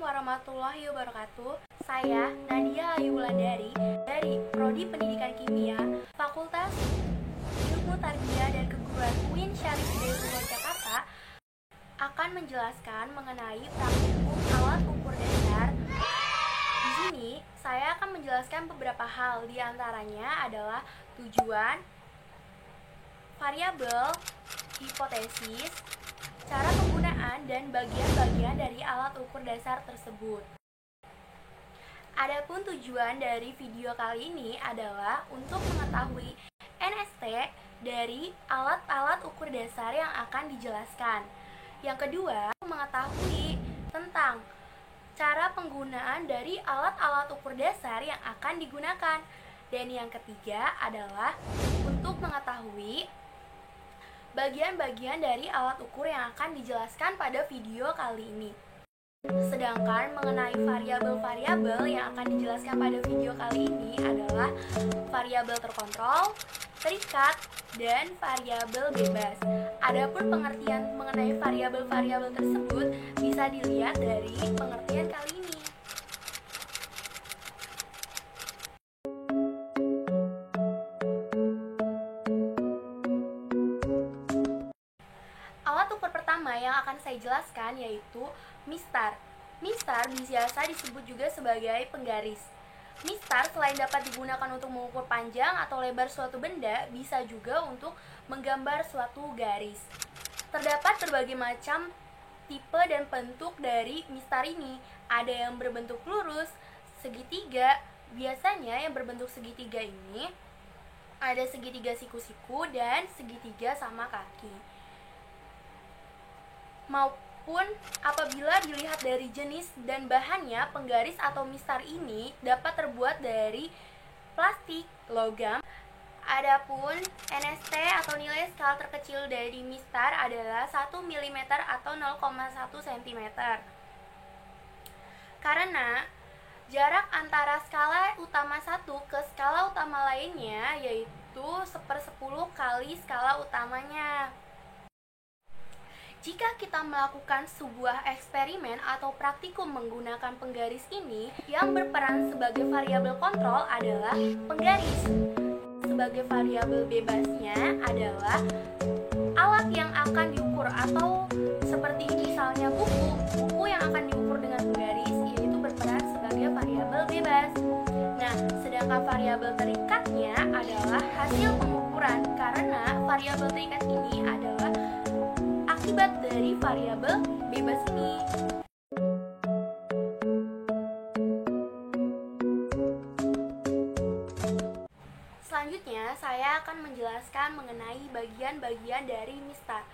warahmatullahi wabarakatuh. Saya Nadia Ayu Wulandari dari Prodi Pendidikan Kimia, Fakultas Ilmu Tarbiyah dan Keguruan UIN Syarif Hidayatullah Jakarta akan menjelaskan mengenai praktikum alat ukur dasar. Di sini saya akan menjelaskan beberapa hal, di antaranya adalah tujuan, variabel, hipotesis, cara penggunaan, dan bagian-bagian dari alat ukur dasar tersebut. Adapun tujuan dari video kali ini adalah untuk mengetahui NST dari alat-alat ukur dasar yang akan dijelaskan. Yang kedua, mengetahui tentang cara penggunaan dari alat-alat ukur dasar yang akan digunakan. Dan yang ketiga adalah untuk mengetahui bagian-bagian dari alat ukur yang akan dijelaskan pada video kali ini. Sedangkan mengenai variabel-variabel yang akan dijelaskan pada video kali ini adalah variabel terkontrol, terikat, dan variabel bebas. Adapun pengertian mengenai variabel-variabel tersebut bisa dilihat dari pengertian kali ini. Alat ukur pertama yang akan saya jelaskan yaitu mistar. Mistar biasa disebut juga sebagai penggaris. Mistar selain dapat digunakan untuk mengukur panjang atau lebar suatu benda, bisa juga untuk menggambar suatu garis. Terdapat berbagai macam tipe dan bentuk dari mistar ini. Ada yang berbentuk lurus, segitiga. Biasanya yang berbentuk segitiga ini ada segitiga siku-siku dan segitiga sama kaki. Maupun apabila dilihat dari jenis dan bahannya, penggaris atau mistar ini dapat terbuat dari plastik, logam. Adapun NST atau nilai skala terkecil dari mistar adalah 1 mm atau 0,1 cm. Karena jarak antara skala utama satu ke skala utama lainnya yaitu 1/10 kali skala utamanya. Jika kita melakukan sebuah eksperimen atau praktikum menggunakan penggaris ini, yang berperan sebagai variabel kontrol adalah penggaris. Sebagai variabel bebasnya adalah alat yang akan diukur, atau seperti misalnya buku yang akan diukur dengan penggaris, yaitu berperan sebagai variabel bebas. Nah, sedangkan variabel terikatnya adalah hasil pengukuran, karena variabel terikat ini adalah akibat dari variabel bebas ini. Selanjutnya, saya akan menjelaskan mengenai bagian-bagian dari mistar.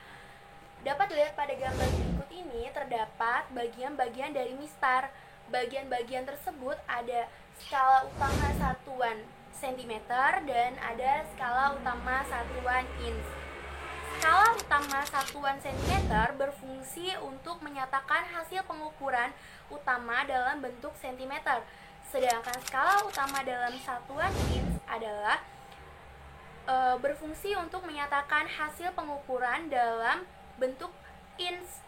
Dapat dilihat pada gambar berikut ini, terdapat bagian-bagian dari mistar. Bagian-bagian tersebut ada skala utama satuan cm dan ada skala utama satuan inch. Skala utama satuan cm berfungsi untuk menyatakan hasil pengukuran utama dalam bentuk cm. Sedangkan skala utama dalam satuan inch adalah berfungsi untuk menyatakan hasil pengukuran dalam bentuk inch.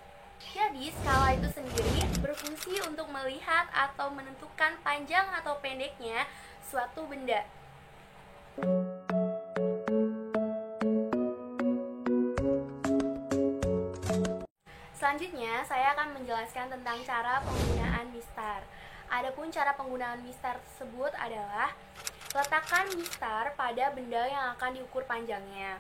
Jadi, skala itu sendiri berfungsi untuk melihat atau menentukan panjang atau pendeknya suatu benda. Selanjutnya, saya akan menjelaskan tentang cara penggunaan mistar. Adapun cara penggunaan mistar tersebut adalah letakkan mistar pada benda yang akan diukur panjangnya.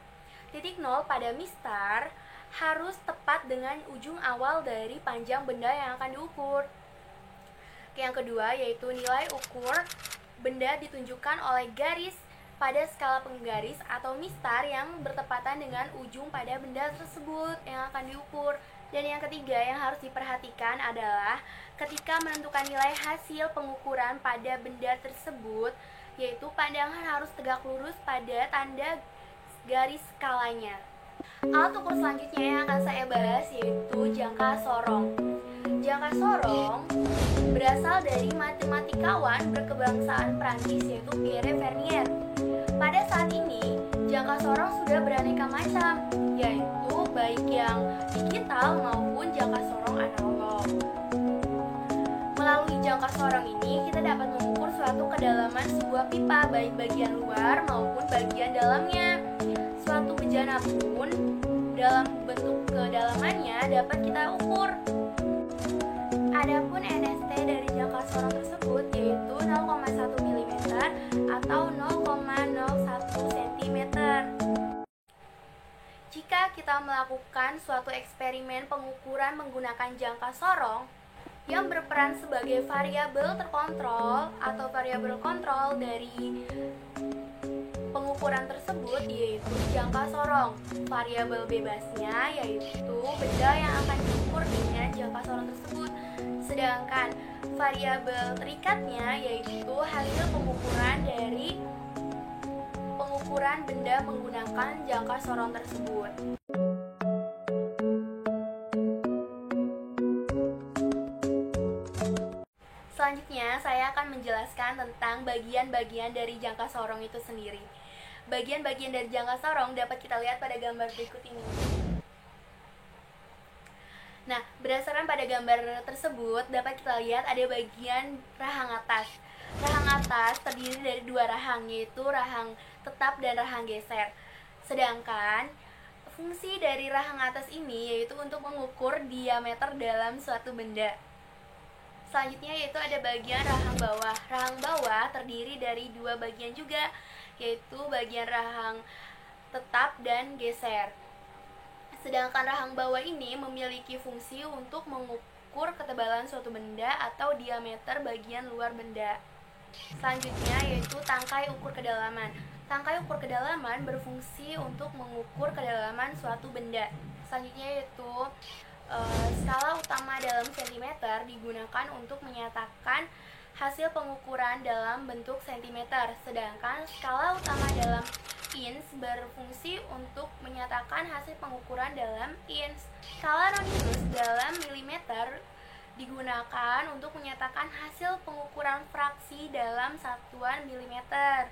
Titik nol pada mistar harus tepat dengan ujung awal dari panjang benda yang akan diukur. Yang kedua yaitu nilai ukur benda ditunjukkan oleh garis pada skala penggaris atau mistar yang bertepatan dengan ujung pada benda tersebut yang akan diukur. Dan yang ketiga yang harus diperhatikan adalah ketika menentukan nilai hasil pengukuran pada benda tersebut, yaitu pandangan harus tegak lurus pada tanda garis skalanya. Alat ukur selanjutnya yang akan saya bahas yaitu jangka sorong. Jangka sorong berasal dari matematikawan berkebangsaan Prancis yaitu Pierre Vernier. Pada saat ini, jangka sorong sudah beraneka macam, yaitu baik yang digital maupun jangka sorong analog. jangka sorong ini kita dapat mengukur suatu kedalaman sebuah pipa, baik bagian luar maupun bagian dalamnya. Suatu bejana pun dalam bentuk kedalamannya dapat kita ukur. Adapun NST dari jangka sorong tersebut yaitu 0,1 mm atau 0,01 cm. Jika kita melakukan suatu eksperimen pengukuran menggunakan jangka sorong yang berperan sebagai variabel terkontrol atau variabel kontrol dari pengukuran tersebut yaitu jangka sorong. Variabel bebasnya yaitu benda yang akan diukur dengan jangka sorong tersebut. Sedangkan variabel terikatnya yaitu hasil pengukuran dari pengukuran benda menggunakan jangka sorong tersebut. Selanjutnya, saya akan menjelaskan tentang bagian-bagian dari jangka sorong itu sendiri. Bagian-bagian dari jangka sorong dapat kita lihat pada gambar berikut ini. Nah, berdasarkan pada gambar tersebut, dapat kita lihat ada bagian rahang atas. Rahang atas terdiri dari dua rahang, yaitu rahang tetap dan rahang geser. Sedangkan fungsi dari rahang atas ini yaitu untuk mengukur diameter dalam suatu benda. Selanjutnya yaitu ada bagian rahang bawah. Rahang bawah terdiri dari dua bagian juga, yaitu bagian rahang tetap dan geser. Sedangkan rahang bawah ini memiliki fungsi untuk mengukur ketebalan suatu benda atau diameter bagian luar benda. Selanjutnya yaitu tangkai ukur kedalaman. Tangkai ukur kedalaman berfungsi untuk mengukur kedalaman suatu benda. Selanjutnya yaitu skala utama dalam sentimeter digunakan untuk menyatakan hasil pengukuran dalam bentuk sentimeter, sedangkan skala utama dalam inch berfungsi untuk menyatakan hasil pengukuran dalam inch. Skala nonius dalam milimeter digunakan untuk menyatakan hasil pengukuran fraksi dalam satuan milimeter.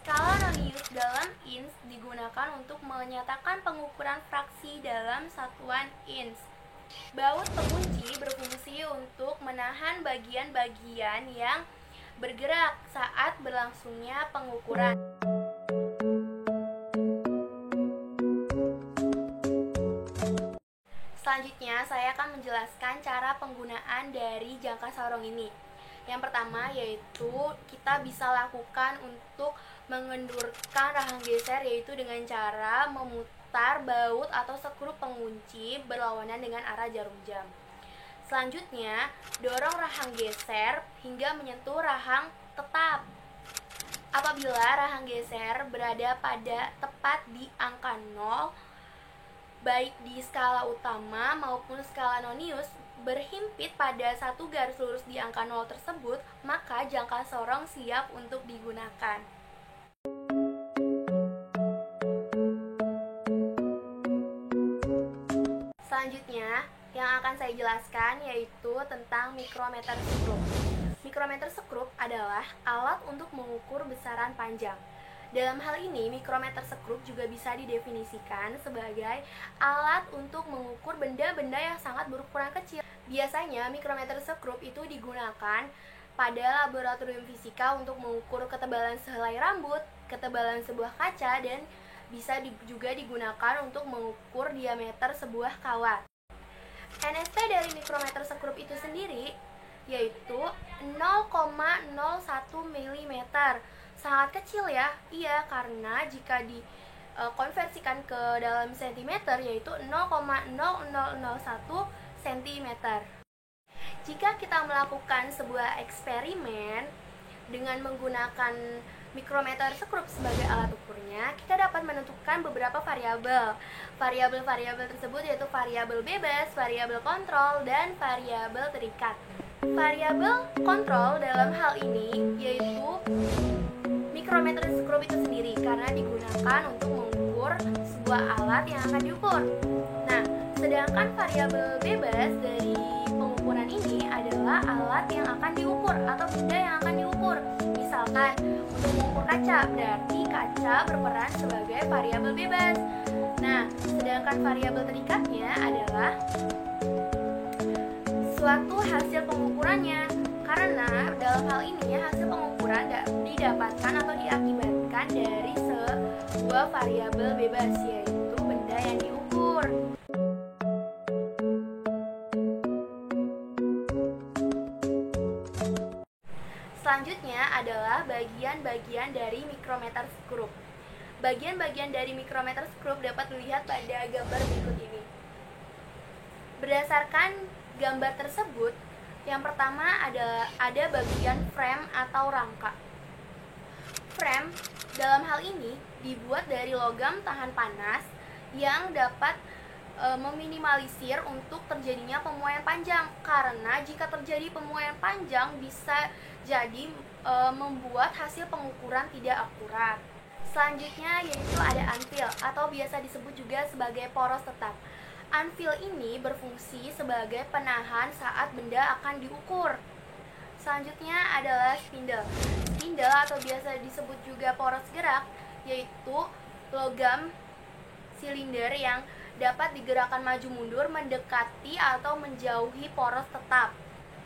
Skala nonius dalam inch digunakan untuk menyatakan pengukuran fraksi dalam satuan inch. Baut pengunci berfungsi untuk menahan bagian-bagian yang bergerak saat berlangsungnya pengukuran. Selanjutnya, saya akan menjelaskan cara penggunaan dari jangka sorong ini. Yang pertama yaitu kita bisa lakukan untuk mengendurkan rahang geser, yaitu dengan cara memutar baut atau skru pengunci berlawanan dengan arah jarum jam. Selanjutnya, dorong rahang geser hingga menyentuh rahang tetap. Apabila rahang geser berada pada tepat di angka 0, baik di skala utama maupun skala nonius berhimpit pada satu garis lurus di angka 0 tersebut, maka jangka sorong siap untuk digunakan. Selanjutnya, yang akan saya jelaskan yaitu tentang mikrometer skrup. Mikrometer skrup adalah alat untuk mengukur besaran panjang. Dalam hal ini, mikrometer skrup juga bisa didefinisikan sebagai alat untuk mengukur benda-benda yang sangat berukuran kecil. Biasanya, mikrometer skrup itu digunakan pada laboratorium fisika untuk mengukur ketebalan sehelai rambut, ketebalan sebuah kaca, dan bisa juga digunakan untuk mengukur diameter sebuah kawat. NST dari mikrometer skrup itu sendiri yaitu 0,01 mm. Sangat kecil ya, iya, karena jika dikonversikan ke dalam sentimeter yaitu 0,0001 cm. Jika kita melakukan sebuah eksperimen dengan menggunakan mikrometer skrup sebagai alat ukurnya, kita dapat menentukan beberapa variabel. Variabel-variabel tersebut yaitu variabel bebas, variabel kontrol, dan variabel terikat. Variabel kontrol dalam hal ini yaitu mikrometer skrup itu sendiri karena digunakan untuk mengukur sebuah alat yang akan diukur. Nah, sedangkan variabel bebas dari pengukuran ini adalah alat yang akan diukur atau benda yang akan diukur. Misalkan untuk mengukur kaca, berarti kaca berperan sebagai variabel bebas. Nah, sedangkan variabel terikatnya adalah suatu hasil pengukurannya. Karena dalam hal ini hasil pengukuran didapatkan atau diakibatkan dari sebuah variabel bebas, yaitu benda yang diukur. Selanjutnya adalah bagian-bagian dari micrometer skrup. Bagian-bagian dari micrometer skrup dapat dilihat pada gambar berikut ini. Berdasarkan gambar tersebut, yang pertama ada bagian frame atau rangka. Frame dalam hal ini dibuat dari logam tahan panas yang dapat meminimalisir untuk terjadinya pemuaian panjang, karena jika terjadi pemuaian panjang bisa jadi membuat hasil pengukuran tidak akurat. Selanjutnya yaitu ada anvil atau biasa disebut juga sebagai poros tetap. Anvil ini berfungsi sebagai penahan saat benda akan diukur. Selanjutnya adalah spindle. Spindle atau biasa disebut juga poros gerak, yaitu logam silinder yang dapat digerakkan maju mundur mendekati atau menjauhi poros tetap.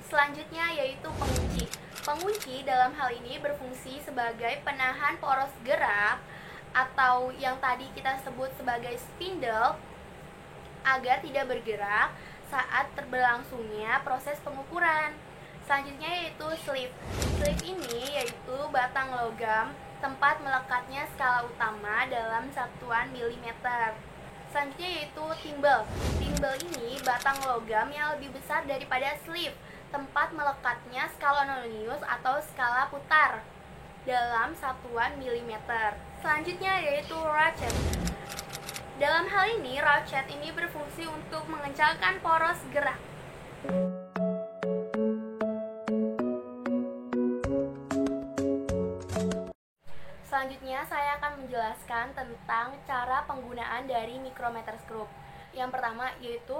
Selanjutnya yaitu pengunci. Pengunci dalam hal ini berfungsi sebagai penahan poros gerak atau yang tadi kita sebut sebagai spindle agar tidak bergerak saat berlangsungnya proses pengukuran. Selanjutnya yaitu sleeve. Sleeve ini yaitu batang logam tempat melekatnya skala utama dalam satuan milimeter. Selanjutnya yaitu timbel. Timbel ini batang logam yang lebih besar daripada sleeve, tempat melekatnya skala nonius atau skala putar dalam satuan milimeter. Selanjutnya yaitu ratchet. Dalam hal ini, ratchet ini berfungsi untuk mengencangkan poros gerak. Selanjutnya saya akan menjelaskan tentang cara penggunaan dari micrometer skrup. Yang pertama yaitu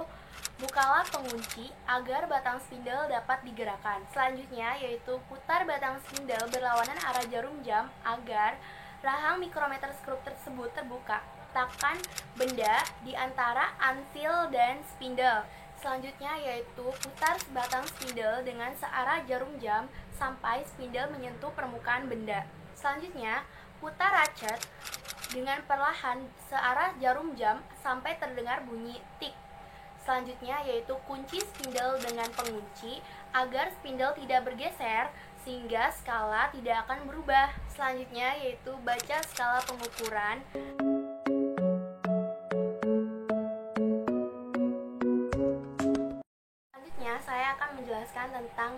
bukalah pengunci agar batang spindle dapat digerakkan. Selanjutnya yaitu putar batang spindle berlawanan arah jarum jam agar rahang micrometer skrup tersebut terbuka. Letakkan benda di antara anvil dan spindle. Selanjutnya yaitu putar batang spindle dengan searah jarum jam sampai spindle menyentuh permukaan benda. Selanjutnya, putar ratchet dengan perlahan searah jarum jam sampai terdengar bunyi tik. Selanjutnya yaitu kunci spindle dengan pengunci agar spindle tidak bergeser sehingga skala tidak akan berubah. Selanjutnya yaitu baca skala pengukuran. Selanjutnya saya akan menjelaskan tentang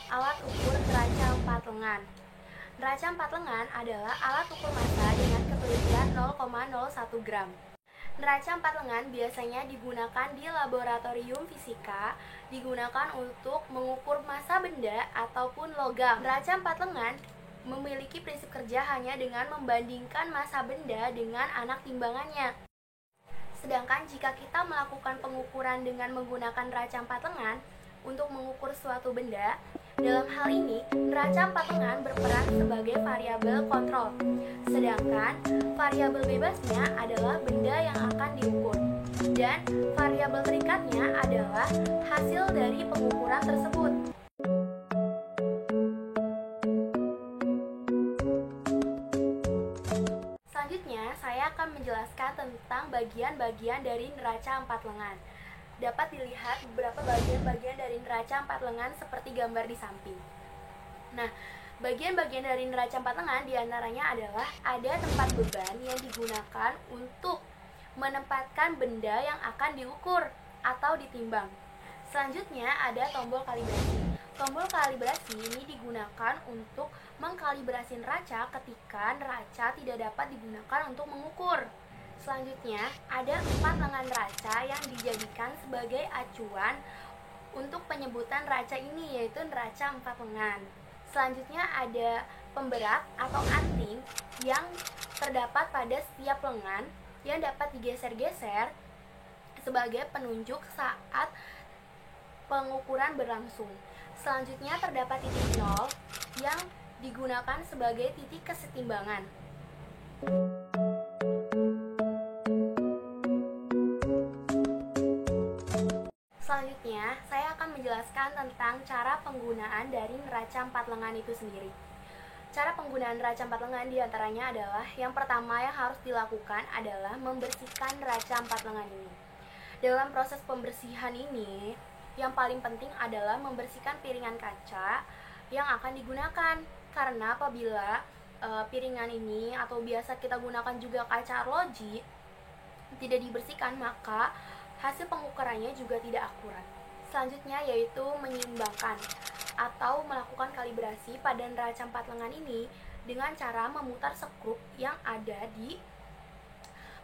alat ukur neraca 4 lengan. Neraca 4 lengan adalah alat ukur massa dengan ketelitian 0,01 gram. Neraca 4 lengan biasanya digunakan di laboratorium fisika, digunakan untuk mengukur massa benda ataupun logam. Neraca 4 lengan memiliki prinsip kerja hanya dengan membandingkan massa benda dengan anak timbangannya. Sedangkan jika kita melakukan pengukuran dengan menggunakan neraca 4 lengan untuk mengukur suatu benda, dalam hal ini, neraca 4 lengan berperan sebagai variabel kontrol, sedangkan variabel bebasnya adalah benda yang akan diukur, dan variabel terikatnya adalah hasil dari pengukuran tersebut. Selanjutnya, saya akan menjelaskan tentang bagian-bagian dari neraca 4 lengan. Dapat dilihat beberapa bagian-bagian dari neraca 4 lengan seperti gambar di samping. Nah, bagian-bagian dari neraca 4 lengan diantaranya adalah ada tempat beban yang digunakan untuk menempatkan benda yang akan diukur atau ditimbang. Selanjutnya ada tombol kalibrasi. Tombol kalibrasi ini digunakan untuk mengkalibrasi neraca ketika neraca tidak dapat digunakan untuk mengukur. Selanjutnya, ada 4 lengan neraca yang dijadikan sebagai acuan untuk penyebutan neraca ini, yaitu neraca 4 lengan. Selanjutnya ada pemberat atau anting yang terdapat pada setiap lengan yang dapat digeser-geser sebagai penunjuk saat pengukuran berlangsung. Selanjutnya terdapat titik nol yang digunakan sebagai titik kesetimbangan. Selanjutnya, saya akan menjelaskan menjelaskan tentang cara penggunaan dari neraca 4 lengan itu sendiri. Cara penggunaan neraca 4 lengan diantaranya adalah yang pertama yang harus dilakukan adalah membersihkan neraca 4 lengan ini. Dalam proses pembersihan ini, yang paling penting adalah membersihkan piringan kaca yang akan digunakan. Karena apabila piringan ini atau biasa kita gunakan juga kaca arloji tidak dibersihkan, maka hasil pengukurannya juga tidak akurat. Selanjutnya yaitu menyeimbangkan atau melakukan kalibrasi pada neraca 4 lengan ini dengan cara memutar skrup yang ada di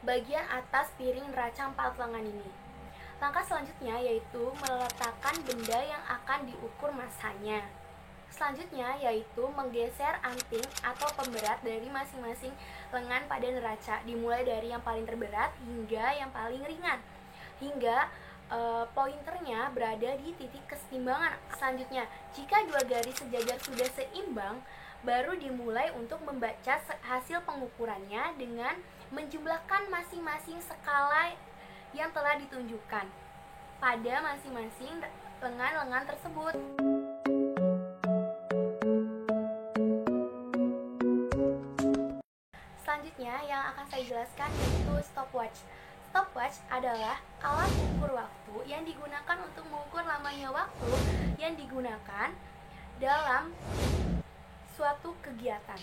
bagian atas piring neraca 4 lengan ini. Langkah selanjutnya yaitu meletakkan benda yang akan diukur masanya. Selanjutnya yaitu menggeser anting atau pemberat dari masing-masing lengan pada neraca, dimulai dari yang paling terberat hingga yang paling ringan, hingga pointernya berada di titik keseimbangan. Selanjutnya, jika dua garis sejajar sudah seimbang, baru dimulai untuk membaca hasil pengukurannya dengan menjumlahkan masing-masing skala yang telah ditunjukkan pada masing-masing lengan-lengan tersebut. Selanjutnya yang akan saya jelaskan yaitu stopwatch. Stopwatch adalah alat ukur waktu yang digunakan untuk mengukur lamanya waktu yang digunakan dalam suatu kegiatan.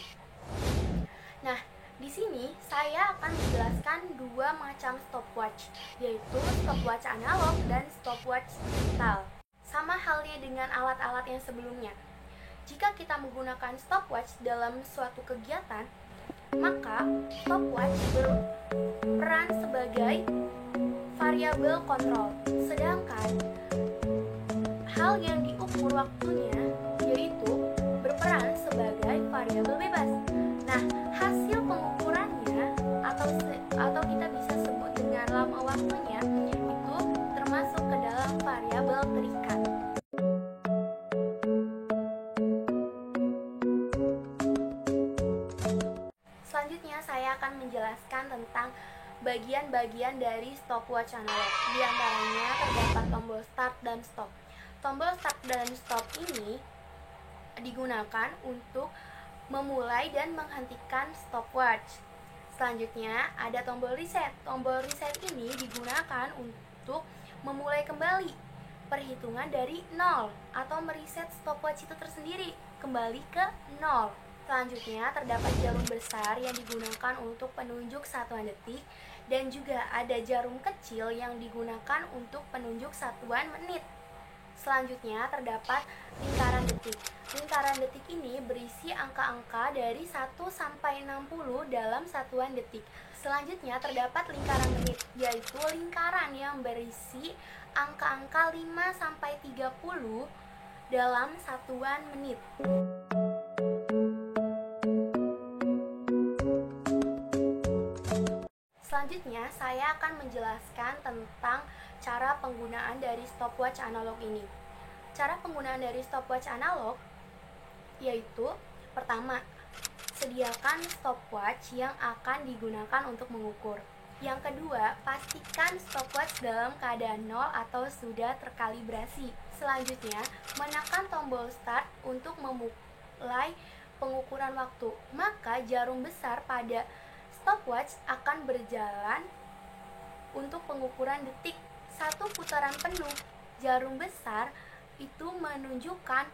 Nah, di sini saya akan menjelaskan dua macam stopwatch, yaitu stopwatch analog dan stopwatch digital. Sama halnya dengan alat-alat yang sebelumnya. Jika kita menggunakan stopwatch dalam suatu kegiatan, maka stopwatch berperan sebagai variabel kontrol, sedangkan hal yang diukur waktunya yaitu berperan sebagai variabel bebas. Nah, hasil pengukurannya atau kita bisa sebut dengan lama waktunya itu termasuk ke dalam variabel terikat. Selanjutnya saya akan menjelaskan tentang bagian-bagian dari stopwatch analog. Di antaranya terdapat tombol start dan stop. Tombol start dan stop ini digunakan untuk memulai dan menghentikan stopwatch. Selanjutnya ada tombol reset. Tombol reset ini digunakan untuk memulai kembali perhitungan dari 0 atau mereset stopwatch itu tersendiri kembali ke 0. Selanjutnya terdapat jarum besar yang digunakan untuk penunjuk satuan detik dan juga ada jarum kecil yang digunakan untuk penunjuk satuan menit. Selanjutnya terdapat lingkaran detik. Lingkaran detik ini berisi angka-angka dari 1 sampai 60 dalam satuan detik. Selanjutnya terdapat lingkaran menit, yaitu lingkaran yang berisi angka-angka 5 sampai 30 dalam satuan menit. Selanjutnya, saya akan menjelaskan tentang cara penggunaan dari stopwatch analog ini. Cara penggunaan dari stopwatch analog yaitu pertama, sediakan stopwatch yang akan digunakan untuk mengukur. Yang kedua, pastikan stopwatch dalam keadaan 0 atau sudah terkalibrasi. Selanjutnya, menekan tombol start untuk memulai pengukuran waktu. Maka jarum besar pada stopwatch akan berjalan untuk pengukuran detik. Satu putaran penuh jarum besar itu menunjukkan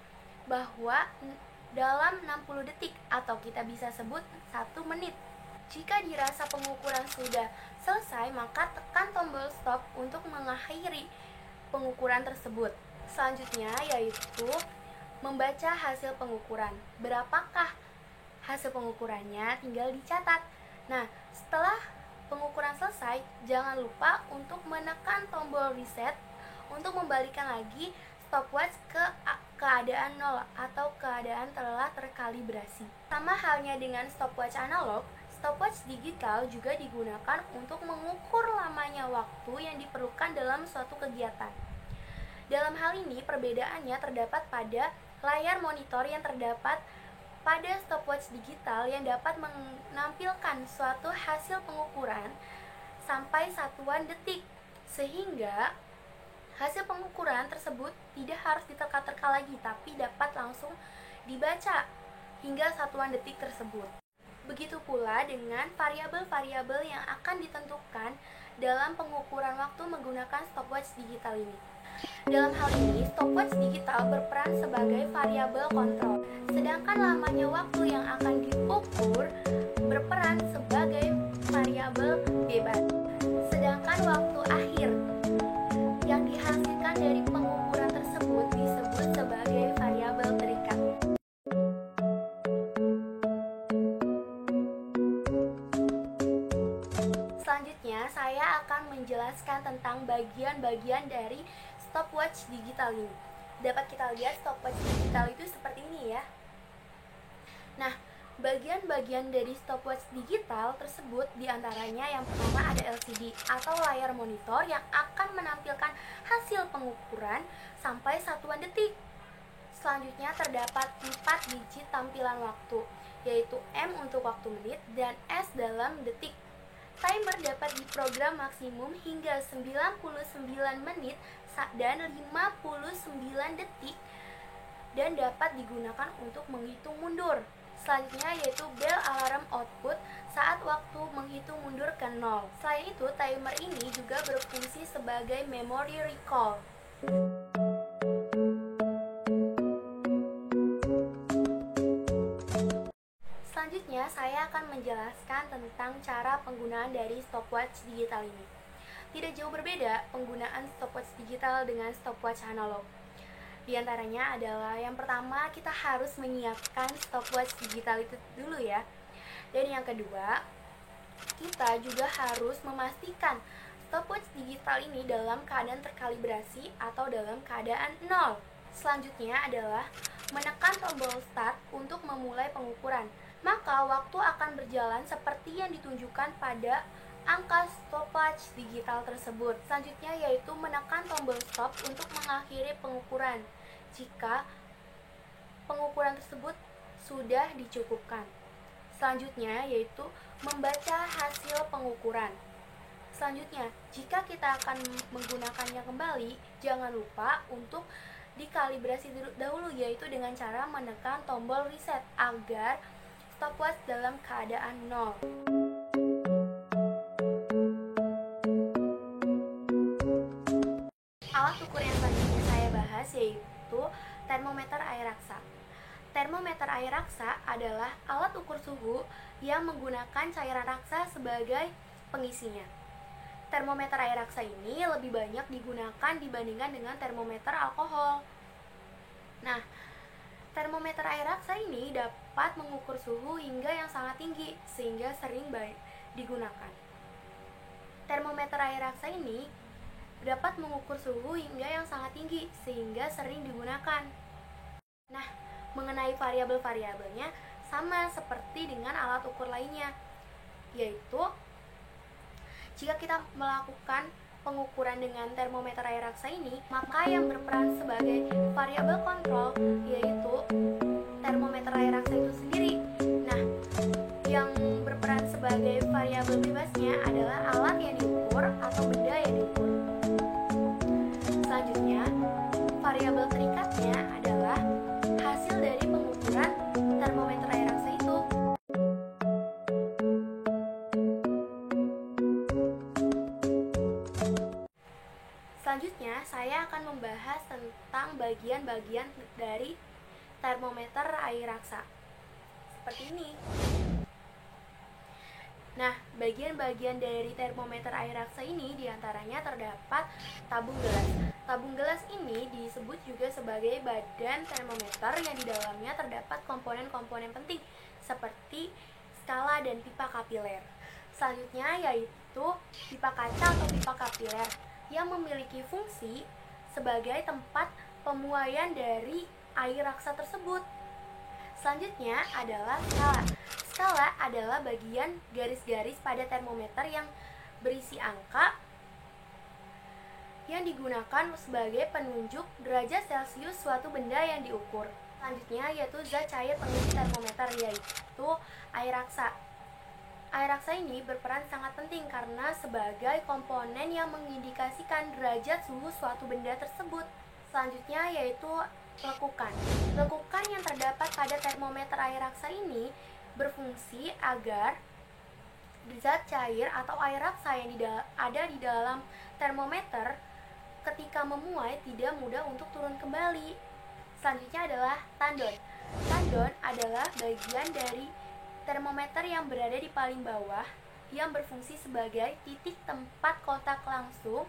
bahwa dalam 60 detik atau kita bisa sebut 1 menit. Jika dirasa pengukuran sudah selesai, maka tekan tombol stop untuk mengakhiri pengukuran tersebut. Selanjutnya yaitu membaca hasil pengukuran. Berapakah hasil pengukurannya? Tinggal dicatat. Nah, setelah pengukuran selesai, jangan lupa untuk menekan tombol reset untuk membalikan lagi stopwatch ke keadaan 0 atau keadaan telah terkalibrasi. Sama halnya dengan stopwatch analog, stopwatch digital juga digunakan untuk mengukur lamanya waktu yang diperlukan dalam suatu kegiatan. Dalam hal ini, perbedaannya terdapat pada layar monitor yang terdapat pada stopwatch digital yang dapat menampilkan suatu hasil pengukuran sampai satuan detik, sehingga Hasil pengukuran tersebut tidak harus diterka-terka lagi, tapi dapat langsung dibaca hingga satuan detik tersebut. Begitu pula dengan variabel-variabel yang akan ditentukan dalam pengukuran waktu menggunakan stopwatch digital ini. Dalam hal ini, stopwatch digital berperan sebagai variabel kontrol, sedangkan lamanya waktu yang akan diukur berperan sebagai variabel bebas. Sedangkan waktu akhir yang dihasilkan dari pengukuran tersebut disebut sebagai variabel terikat. Selanjutnya, saya akan menjelaskan tentang bagian-bagian dari stopwatch digital ini. Dapat kita lihat stopwatch digital itu seperti ini ya. Nah, bagian-bagian dari stopwatch digital tersebut diantaranya yang pertama ada LCD atau layar monitor yang akan menampilkan hasil pengukuran sampai satuan detik. Selanjutnya terdapat 4 digit tampilan waktu, yaitu M untuk waktu menit dan S dalam detik. Timer dapat diprogram maksimum hingga 99 menit dan 59 detik dan dapat digunakan untuk menghitung mundur. Selanjutnya yaitu bell alarm output saat waktu menghitung mundur ke 0. Selain itu, timer ini juga berfungsi sebagai memory recall. Selanjutnya, saya akan menjelaskan tentang cara penggunaan dari stopwatch digital ini. Tidak jauh berbeda penggunaan stopwatch digital dengan stopwatch analog. Di antaranya adalah yang pertama, kita harus menyiapkan stopwatch digital itu dulu ya. Dan yang kedua, kita juga harus memastikan stopwatch digital ini dalam keadaan terkalibrasi atau dalam keadaan 0. Selanjutnya adalah menekan tombol start untuk memulai pengukuran. Maka waktu akan berjalan seperti yang ditunjukkan pada angka stopwatch digital tersebut. Selanjutnya yaitu menekan tombol stop untuk mengakhiri pengukuran jika pengukuran tersebut sudah dicukupkan. Selanjutnya yaitu membaca hasil pengukuran. Selanjutnya, jika kita akan menggunakannya kembali, jangan lupa untuk dikalibrasi dahulu, yaitu dengan cara menekan tombol reset agar stopwatch dalam keadaan 0. Alat ukur yang selanjutnya saya bahas yaitu termometer air raksa. Termometer air raksa adalah alat ukur suhu yang menggunakan cairan raksa sebagai pengisinya. Termometer air raksa ini lebih banyak digunakan dibandingkan dengan termometer alkohol. Nah, termometer air raksa ini dapat mengukur suhu hingga yang sangat tinggi sehingga sering digunakan. Termometer air raksa ini dapat mengukur suhu hingga yang sangat tinggi sehingga sering digunakan. Nah, mengenai variabel-variabelnya sama seperti dengan alat ukur lainnya, yaitu jika kita melakukan pengukuran dengan termometer air raksa ini, maka yang berperan sebagai variabel kontrol yaitu termometer air raksa itu sendiri. Nah, yang berperan sebagai variabel bebasnya adalah alat yang diukur atau benda yang diukur. Selanjutnya, variabel terikatnya adalah hasil dari pengukuran termometer air raksa itu. Selanjutnya, saya akan membahas tentang bagian-bagian dari termometer air raksa. Seperti ini. Nah, bagian-bagian dari termometer air raksa ini diantaranya terdapat tabung gelas. Tabung gelas ini disebut juga sebagai badan termometer yang di dalamnya terdapat komponen-komponen penting seperti skala dan pipa kapiler. Selanjutnya yaitu pipa kaca atau pipa kapiler yang memiliki fungsi sebagai tempat pemuaian dari air raksa tersebut. Selanjutnya adalah skala. Skala adalah bagian garis-garis pada termometer yang berisi angka yang digunakan sebagai penunjuk derajat Celcius suatu benda yang diukur. Selanjutnya yaitu zat cair pengisi termometer, yaitu air raksa. Air raksa ini berperan sangat penting karena sebagai komponen yang mengindikasikan derajat suhu suatu benda tersebut. Selanjutnya yaitu lekukan. Lekukan yang terdapat pada termometer air raksa ini berfungsi agar zat cair atau air raksa yang ada di dalam termometer ketika memuai tidak mudah untuk turun kembali. Selanjutnya adalah tandon. Tandon adalah bagian dari termometer yang berada di paling bawah yang berfungsi sebagai titik tempat kontak langsung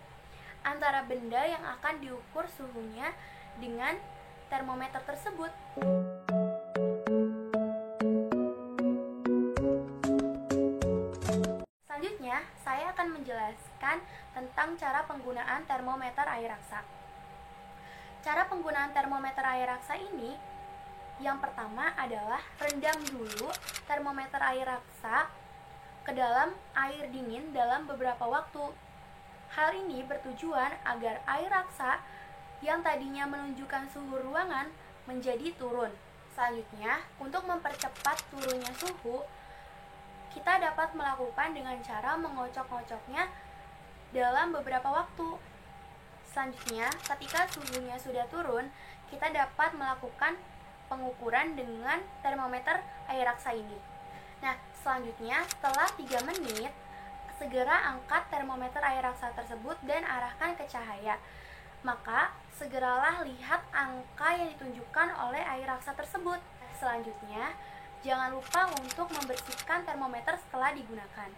antara benda yang akan diukur suhunya dengan termometer tersebut. Selanjutnya, saya akan menjelaskan tentang cara penggunaan termometer air raksa. Cara penggunaan termometer air raksa ini, yang pertama adalah rendam dulu termometer air raksa ke dalam air dingin dalam beberapa waktu. Hal ini bertujuan agar air raksa yang tadinya menunjukkan suhu ruangan menjadi turun. Selanjutnya, untuk mempercepat turunnya suhu, kita dapat melakukan dengan cara mengocok-ngocoknya dalam beberapa waktu. Selanjutnya, ketika suhunya sudah turun, kita dapat melakukan pengukuran dengan termometer air raksa ini. Nah, selanjutnya setelah 3 menit, segera angkat termometer air raksa tersebut dan arahkan ke cahaya. Maka, segeralah lihat angka yang ditunjukkan oleh air raksa tersebut. Selanjutnya, jangan lupa untuk membersihkan termometer setelah digunakan.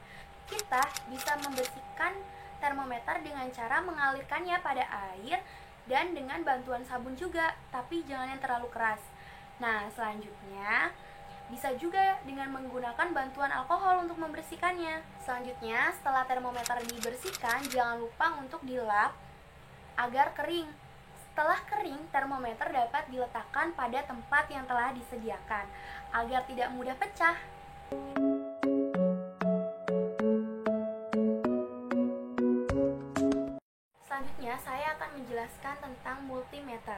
Kita bisa membersihkan termometer dengan cara mengalirkannya pada air dan dengan bantuan sabun juga, tapi jangan yang terlalu keras. Nah, selanjutnya bisa juga dengan menggunakan bantuan alkohol untuk membersihkannya. Selanjutnya, setelah termometer dibersihkan, jangan lupa untuk dilap agar kering. Setelah kering, termometer dapat diletakkan pada tempat yang telah disediakan agar tidak mudah pecah. Selanjutnya, saya akan menjelaskan tentang multimeter.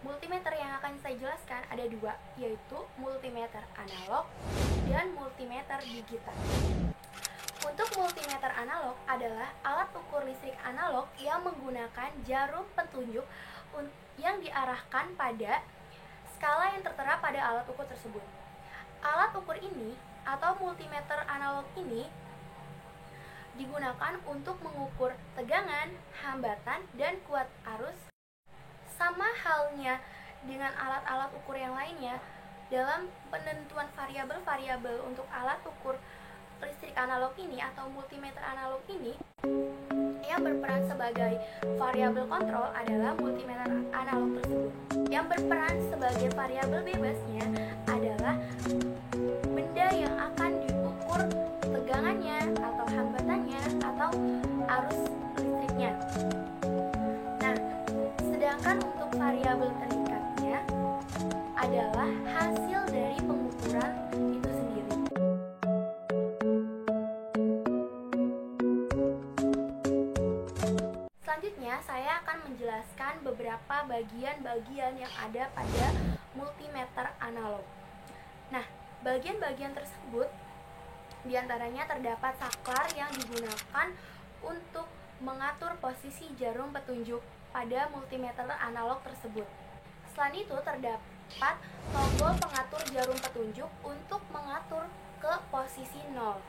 Multimeter yang akan saya jelaskan ada 2, yaitu multimeter analog dan multimeter digital. Untuk multimeter analog adalah alat ukur listrik analog yang menggunakan jarum petunjuk yang diarahkan pada skala yang tertera pada alat ukur tersebut. Alat ukur ini atau multimeter analog ini digunakan untuk mengukur tegangan, hambatan, dan kuat arus. Sama halnya dengan alat-alat ukur yang lainnya, dalam penentuan variabel-variabel untuk alat ukur listrik analog ini atau multimeter analog ini, yang berperan sebagai variabel kontrol adalah multimeter analog tersebut. Yang berperan sebagai variabel bebasnya adalah benda yang akan diukur tegangannya atau hambatannya atau arus listriknya. Nah, sedangkan untuk variabel terikatnya adalah hasil dari pengukuran itu sendiri. Selanjutnya, saya akan menjelaskan beberapa bagian-bagian yang ada pada multimeter analog. Nah, bagian-bagian tersebut diantaranya terdapat saklar yang digunakan untuk mengatur posisi jarum petunjuk pada multimeter analog tersebut. Selain itu, terdapat tombol pengatur jarum petunjuk untuk mengatur ke posisi 0.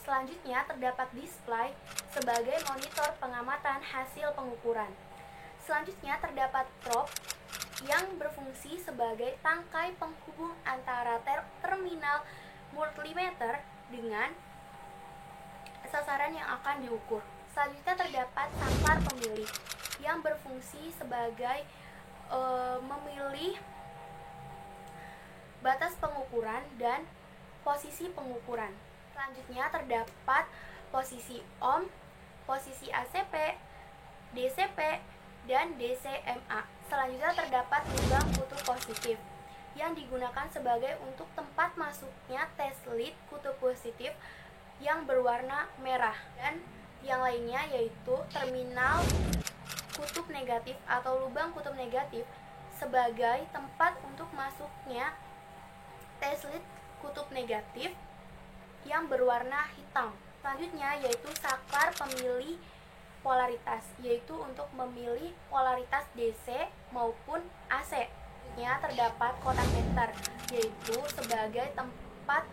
Selanjutnya, terdapat display sebagai monitor pengamatan hasil pengukuran. Selanjutnya, terdapat probe yang berfungsi sebagai tangkai penghubung antara terminal multimeter dengan sasaran yang akan diukur. Selanjutnya, terdapat saklar pemilih yang berfungsi sebagai memilih batas pengukuran dan posisi pengukuran. Selanjutnya, terdapat posisi ohm, posisi ACP, DCP, dan DCMA. Selanjutnya, terdapat lubang kutub positif yang digunakan sebagai untuk tempat masuknya tes lead kutub positif yang berwarna merah, dan yang lainnya yaitu terminal kutub negatif atau lubang kutub negatif sebagai tempat untuk masuknya tes lead kutub negatif yang berwarna hitam. Selanjutnya yaitu saklar pemilih polaritas, yaitu untuk memilih polaritas DC maupun AC. Selanjutnya terdapat kotak meter, yaitu sebagai tempat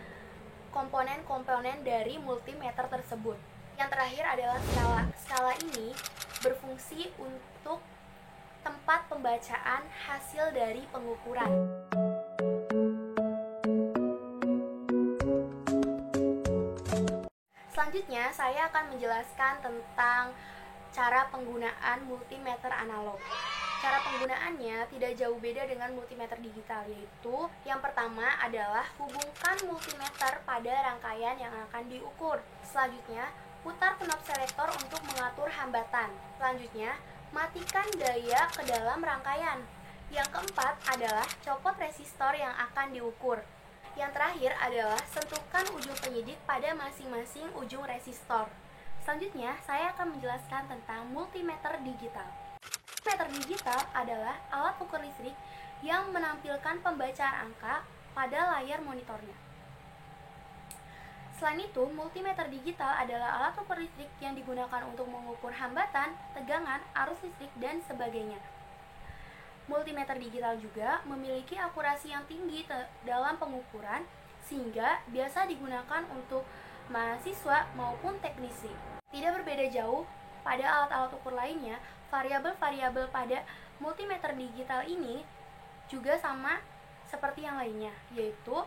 komponen-komponen dari multimeter tersebut. Yang terakhir adalah skala. Skala ini berfungsi untuk tempat pembacaan hasil dari pengukuran. Selanjutnya, saya akan menjelaskan tentang cara penggunaan multimeter analog. Cara penggunaannya tidak jauh beda dengan multimeter digital, yaitu yang pertama adalah hubungkan multimeter pada rangkaian yang akan diukur. Selanjutnya, putar knob selektor untuk mengatur hambatan. Selanjutnya, matikan daya ke dalam rangkaian. Yang keempat adalah copot resistor yang akan diukur. Yang terakhir adalah sentuhkan ujung penyidik pada masing-masing ujung resistor. Selanjutnya, saya akan menjelaskan tentang multimeter digital. Multimeter digital adalah alat ukur listrik yang menampilkan pembacaan angka pada layar monitornya. Selain itu, multimeter digital adalah alat ukur listrik yang digunakan untuk mengukur hambatan, tegangan, arus listrik, dan sebagainya. Multimeter digital juga memiliki akurasi yang tinggi dalam pengukuran, sehingga biasa digunakan untuk mahasiswa maupun teknisi. Tidak berbeda jauh pada alat-alat ukur lainnya, variabel-variabel pada multimeter digital ini juga sama seperti yang lainnya, yaitu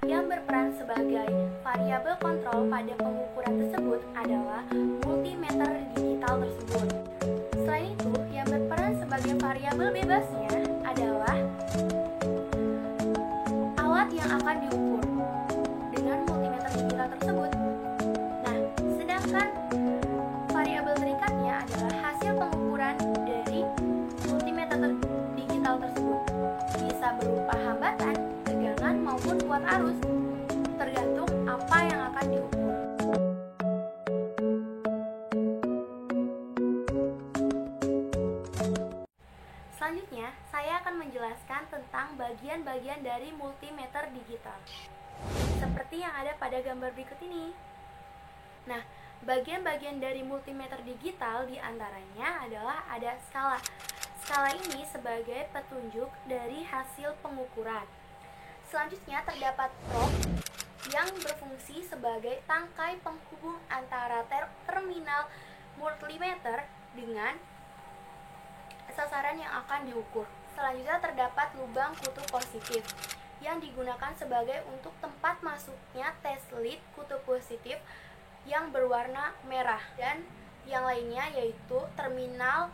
yang berperan sebagai variabel kontrol pada pengukuran tersebut adalah multimeter digital tersebut. Selain itu, yang berperan sebagai variabel bebasnya adalah alat yang akan diukur dengan multimeter digital tersebut. Nah, sedangkan variabel terikatnya adalah hasil pengukuran dari multimeter digital tersebut. Bisa berupa hambatan, tegangan, maupun kuat arus, tergantung apa yang akan diukur. Selanjutnya, saya akan menjelaskan tentang bagian-bagian dari multimeter digital, seperti yang ada pada gambar berikut ini. Nah, bagian-bagian dari multimeter digital diantaranya adalah ada skala. Skala ini sebagai petunjuk dari hasil pengukuran. Selanjutnya terdapat probe yang berfungsi sebagai tangkai penghubung antara terminal multimeter dengan sasaran yang akan diukur. Selanjutnya terdapat lubang kutub positif yang digunakan sebagai untuk tempat masuknya tes lead kutub positif yang berwarna merah, dan yang lainnya yaitu terminal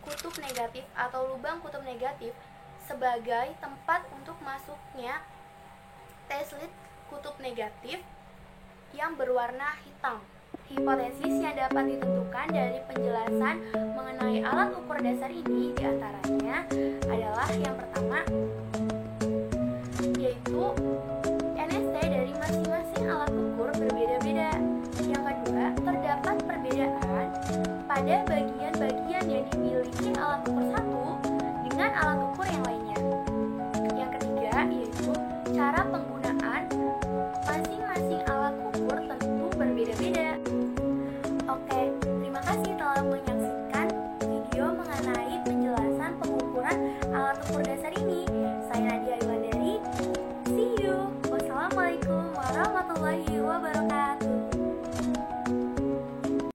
kutub negatif atau lubang kutub negatif sebagai tempat untuk masuknya tes lead kutub negatif yang berwarna hitam. Hipotesis yang dapat ditentukan dari penjelasan mengenai alat ukur dasar ini diantaranya adalah yang pertama, yaitu NST dari masing-masing alat ukur berbeda-beda. Yang kedua, terdapat perbedaan pada bagian-bagian yang dimiliki alat ukur satu dengan alat ukur yang lainnya. Yang ketiga, yaitu cara penggunaan